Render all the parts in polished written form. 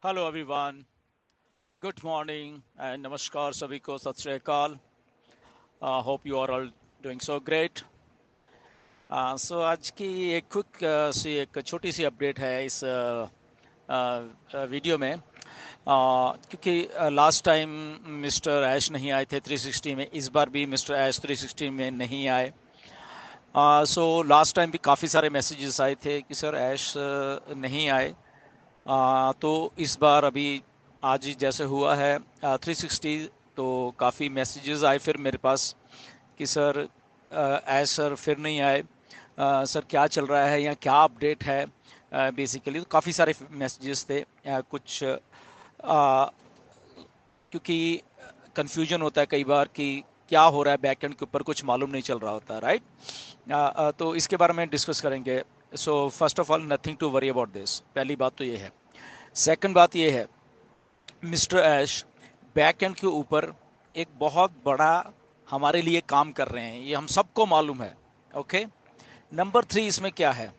Hello everyone, good morning and नमस्कार सभी को, सत श्री अकाल। Hope you are all doing so great. So आज की एक क्विक सी एक छोटी सी अपडेट है इस वीडियो में। क्योंकि लास्ट टाइम मिस्टर ऐश नहीं आए थे 360 में, इस बार भी मिस्टर ऐश 360 में नहीं आए। सो लास्ट टाइम भी काफ़ी सारे मैसेजेस आए थे कि सर ऐश नहीं आए। तो इस बार अभी आज ही जैसे हुआ है 360, तो काफ़ी मैसेजेस आए फिर मेरे पास कि सर ऐज सर फिर नहीं आए। सर क्या चल रहा है या क्या अपडेट है। बेसिकली तो काफ़ी सारे मैसेजेस थे। क्योंकि कंफ्यूजन होता है कई बार कि क्या हो रहा है बैकएंड के ऊपर, कुछ मालूम नहीं चल रहा होता, राइट। तो इसके बारे में डिस्कस करेंगे। So first of all, nothing to worry about this, पहली बात तो ये है। सेकंड बात ये है, मिस्टर ऐश बैकएंड के ऊपर एक बहुत बड़ा हमारे लिए काम कर रहे हैं, ये हम सबको मालूम है। ओके। नंबर 3 इसमें क्या है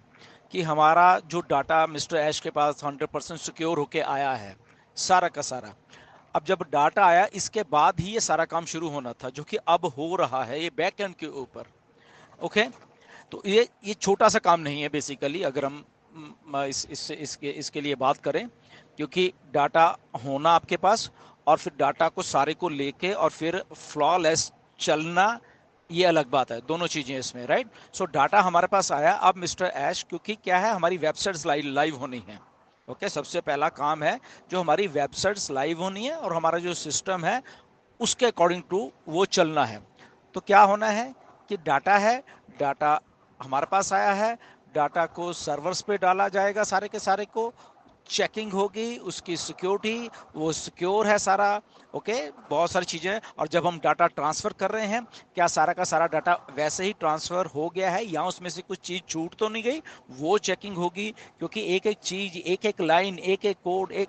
कि हमारा जो डाटा मिस्टर ऐश के पास 100% सिक्योर होके आया है, सारा का सारा। अब जब डाटा आया इसके बाद ही ये सारा काम शुरू होना था, जो कि अब हो रहा है ये बैकएंड के ऊपर। ओके। तो ये छोटा सा काम नहीं है बेसिकली, अगर हम इसके लिए बात करें। क्योंकि डाटा होना आपके पास और फिर डाटा को सारे को लेके और फिर फ्लॉलेस चलना, ये अलग बात है। दोनों चीजें इसमें, राइट। सो डाटा हमारे पास आया। अब मिस्टर ऐश, क्योंकि क्या है, हमारी वेबसाइट्स लाइव होनी है। ओके। सबसे पहला काम है जो हमारी वेबसाइट्स लाइव होनी है और हमारा जो सिस्टम है उसके अकॉर्डिंग टू वो चलना है। तो क्या होना है कि डाटा है, डाटा हमारे पास आया है, डाटा को सर्वर्स पे डाला जाएगा, सारे के सारे को चेकिंग होगी, उसकी सिक्योरिटी, वो सिक्योर है सारा। ओके। बहुत सारी चीजें। और जब हम डाटा ट्रांसफर कर रहे हैं, क्या सारा का सारा डाटा वैसे ही ट्रांसफर हो गया है या उसमें से कुछ चीज छूट तो नहीं गई, वो चेकिंग होगी। क्योंकि एक एक चीज, एक एक लाइन, एक एक कोड, एक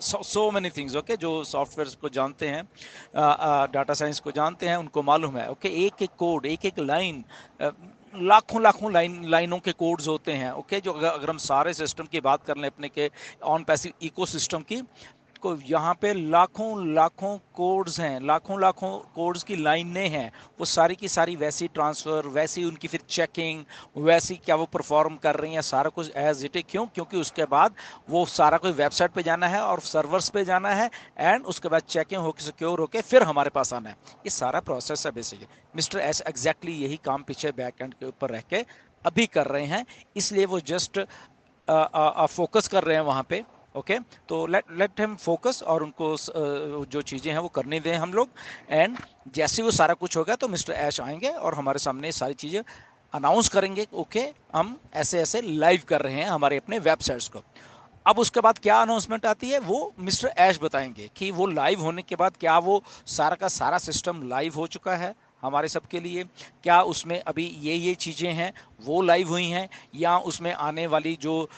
सो मेनी थिंग्स। ओके। जो सॉफ्टवेयर को जानते हैं, डाटा साइंस को जानते हैं, उनको मालूम है। ओके। एक एक कोड, एक एक लाइन, लाखों लाखों लाइनों के कोड्स होते हैं। ओके। जो अगर हम सारे सिस्टम की बात कर लें अपने के ऑन पैसिव इकोसिस्टम की, को यहाँ पे लाखों लाखों कोड्स हैं, लाखों लाखों कोड्स की लाइनें हैं। वो सारी की सारी वैसी ट्रांसफर, वैसी उनकी फिर चेकिंग, वैसी क्या वो परफॉर्म कर रही हैं, सारा कुछ एज इट इज। क्यों? क्योंकि उसके बाद वो सारा कुछ वेबसाइट पे जाना है और सर्वर्स पे जाना है, एंड उसके बाद चेकिंग होकर सिक्योर होकर फिर हमारे पास आना है। ये सारा प्रोसेस है बेसिकली। मिस्टर एस एग्जैक्टली यही काम पीछे बैक एंड के ऊपर रह के अभी कर रहे हैं। इसलिए वो जस्ट फोकस कर रहे हैं वहां पे। ओके। तो लेट हिम फोकस और उनको जो चीजें हैं वो करने दें हम लोग। एंड जैसे वो सारा कुछ होगा तो मिस्टर ऐश आएंगे और हमारे सामने सारी चीजें अनाउंस करेंगे। ओके। हम ऐसे ऐसे लाइव कर रहे हैं हमारे अपने वेबसाइट्स को। अब उसके बाद क्या अनाउंसमेंट आती है वो मिस्टर ऐश बताएंगे कि वो लाइव होने के बाद क्या वो सारा का सारा सिस्टम लाइव हो चुका है हमारे सबके लिए, क्या उसमें अभी ये चीज़ें हैं वो लाइव हुई हैं, या उसमें आने वाली जो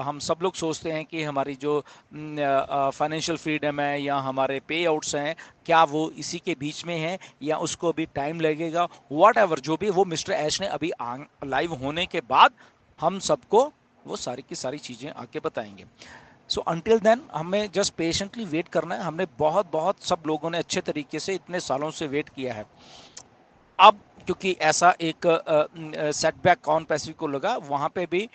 हम सब लोग सोचते हैं कि हमारी जो फाइनेंशियल फ्रीडम है या हमारे पे आउट्स हैं, क्या वो इसी के बीच में है या उसको अभी टाइम लगेगा। वॉट एवर जो भी, वो मिस्टर ऐश ने अभी लाइव होने के बाद हम सबको वो सारी की सारी चीज़ें आके बताएंगे। सो अंटिल देन हमें जस्ट पेशेंटली वेट करना है। हमने बहुत बहुत सब लोगों ने अच्छे तरीके से इतने सालों से वेट किया है। अब क्योंकि ऐसा एक सेटबैक कॉन पैसिफिक को लगा, वहां पे भी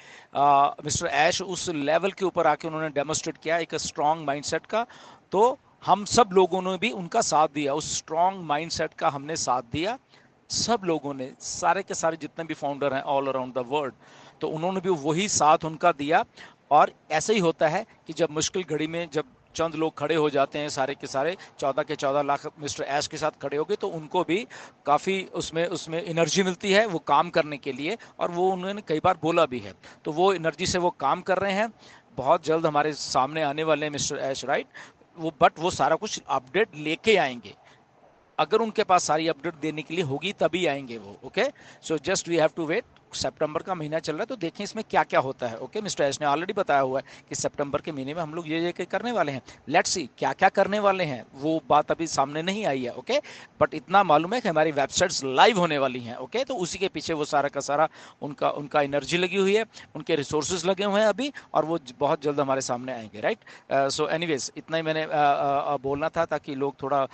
मिस्टर ऐश उस लेवल के ऊपर आके उन्होंने डेमोस्ट्रेट किया एक स्ट्रांग माइंडसेट का। तो हम सब लोगों ने भी उनका साथ दिया, उस स्ट्रांग माइंडसेट का हमने साथ दिया। सब लोगों ने, सारे के सारे जितने भी फाउंडर हैं ऑल अराउंड द वर्ल्ड, तो उन्होंने भी वही साथ उनका दिया। और ऐसे ही होता है कि जब मुश्किल घड़ी में जब चंद लोग खड़े हो जाते हैं, सारे के सारे 14 के 14 लाख मिस्टर ऐश के साथ खड़े हो गए, तो उनको भी काफ़ी उसमें उसमें एनर्जी मिलती है वो काम करने के लिए। और वो उन्होंने कई बार बोला भी है, तो वो एनर्जी से वो काम कर रहे हैं। बहुत जल्द हमारे सामने आने वाले हैं मिस्टर ऐश, राइट। वो बट वो सारा कुछ अपडेट लेके आएंगे। अगर उनके पास सारी अपडेट देने के लिए होगी तभी आएंगे वो। Okay. So just we have to wait. सितंबर का महीना चल रहा है, तो देखें इसमें क्या क्या होता है। ओके, मिस्टर एश ने ऑलरेडी बताया हुआ है कि सितंबर के महीने में हम लोग ये करने वाले हैं। लेट्स सी क्या क्या करने वाले हैं, वो बात अभी सामने नहीं आई है। ओके, बट इतना मालूम है कि हमारी वेबसाइट्स लाइव होने वाली हैं। ओके, तो उसी के पीछे वो सारा का सारा उनका उनका एनर्जी लगी हुई है, उनके रिसोर्सेज लगे हुए हैं अभी, और वो बहुत जल्द हमारे सामने आएंगे। राइट, सो एनीवेज इतना ही मैंने बोलना था, ताकि लोग थोड़ा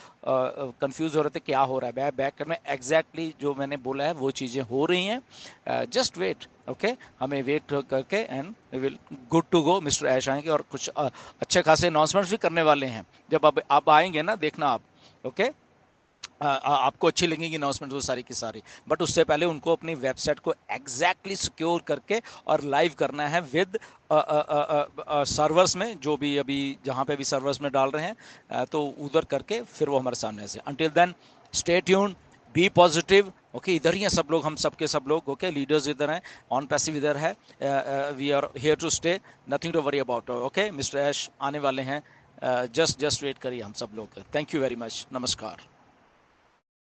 कंफ्यूज हो रहे थे क्या हो रहा है। बैक में एग्जैक्टली जो मैंने बोला है वो चीज़ें हो रही हैं। Just wait. ओके, हमें वेट करके and we will good to go. Mister Ash आएंगे और कुछ अच्छे खासे अनाउंसमेंट्स भी करने वाले हैं। जब अब आप आएंगे ना, देखना आप। ओके, आपको अच्छी लगेगी अनाउंसमेंट वो सारी की सारी, बट उससे पहले उनको अपनी वेबसाइट को एग्जैक्टली सिक्योर करके और लाइव करना है विद सर्वर्स में, जो भी अभी जहाँ पे भी सर्वर्स में डाल रहे हैं, तो उधर करके फिर वो हमारे सामने से। Until then stay tuned, be positive. Okay, इधर ही हैं सब लोग, हम सबके सब लोग। ओके, लीडर्स इधर हैं, ऑन पैसिव इधर है, we are here to stay, nothing to worry about. Okay, mister Ash आने वाले हैं, जस्ट वेट करिए हम सब लोग। थैंक यू वेरी मच, नमस्कार।